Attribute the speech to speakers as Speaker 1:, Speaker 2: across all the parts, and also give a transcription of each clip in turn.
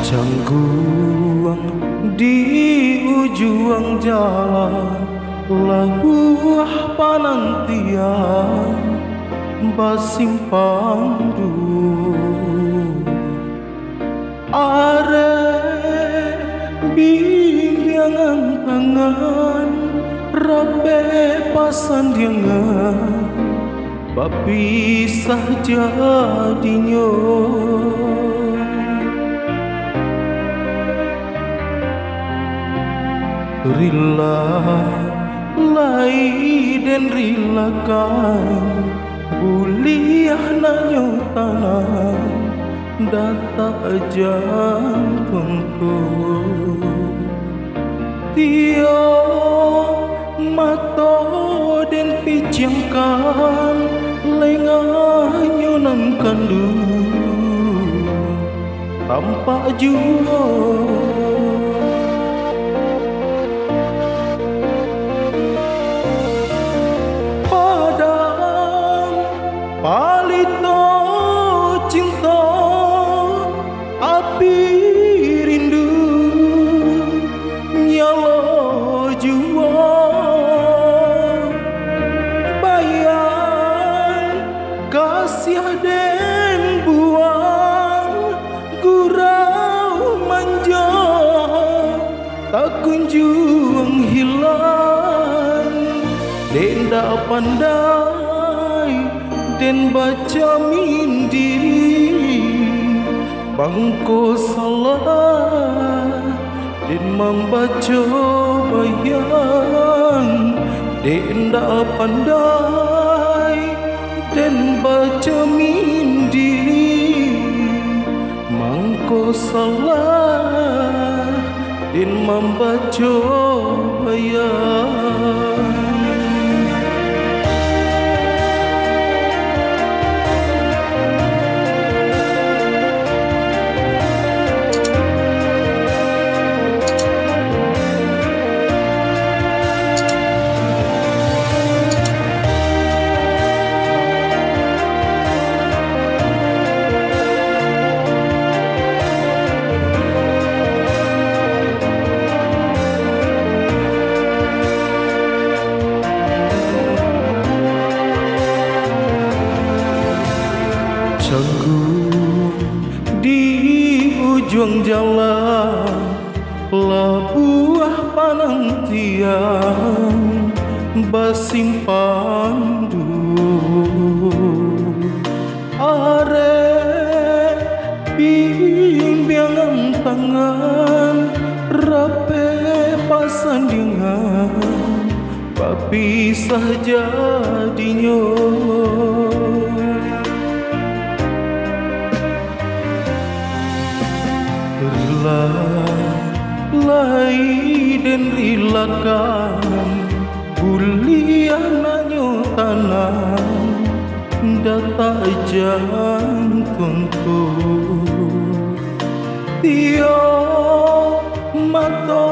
Speaker 1: Cangguang di ujung jalan, labuah panantian basimpang du are bimbingan tangan rabe pasandiangan bapisah jadinya. Rila lai dan rilakan buliah nanyo tanah data jantunku tio mato dan pijangkan lenganyo nan kandu tampak jua. Palito cinta api rindu nyala jua bayang kasih den buang gurau manja tak kunjung hilang denda pandai dan baca mindiri bangko salah dan membaca bayang dan pandai dan baca mindiri mangko salah dan membaca bayang. Canggung di ujung jalan, labuah panantian basimpang du are bimbingan tangan rape pasandingan bapisah jadinya. Rila lai dan rilakan buliah nanyo tanah data jantungku tio mato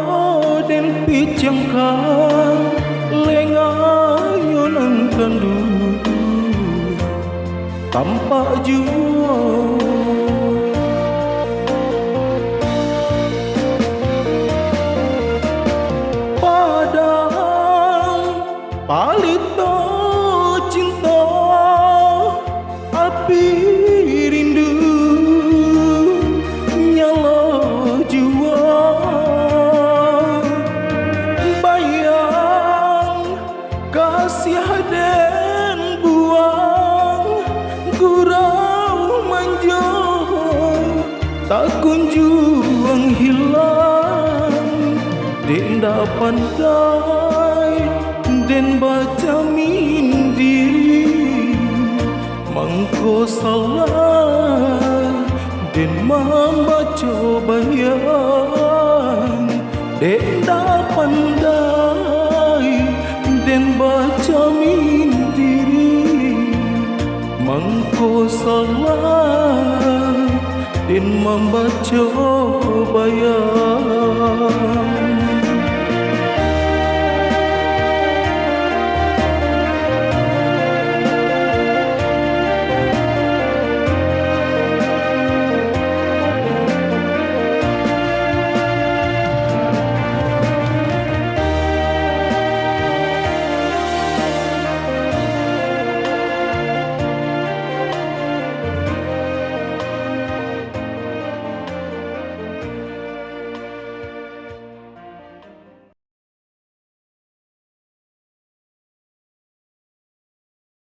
Speaker 1: dan pijangkan lenganyo nan kandu tampak jua. Palito cinta api rindu nyala jua bayang kasih den buang gurau manja tak kunjung hilang denda pandai dan baca mindiri mangko salah dan membaca bayang denda pandai dan baca mindiri mangko salah dan membaca bayang.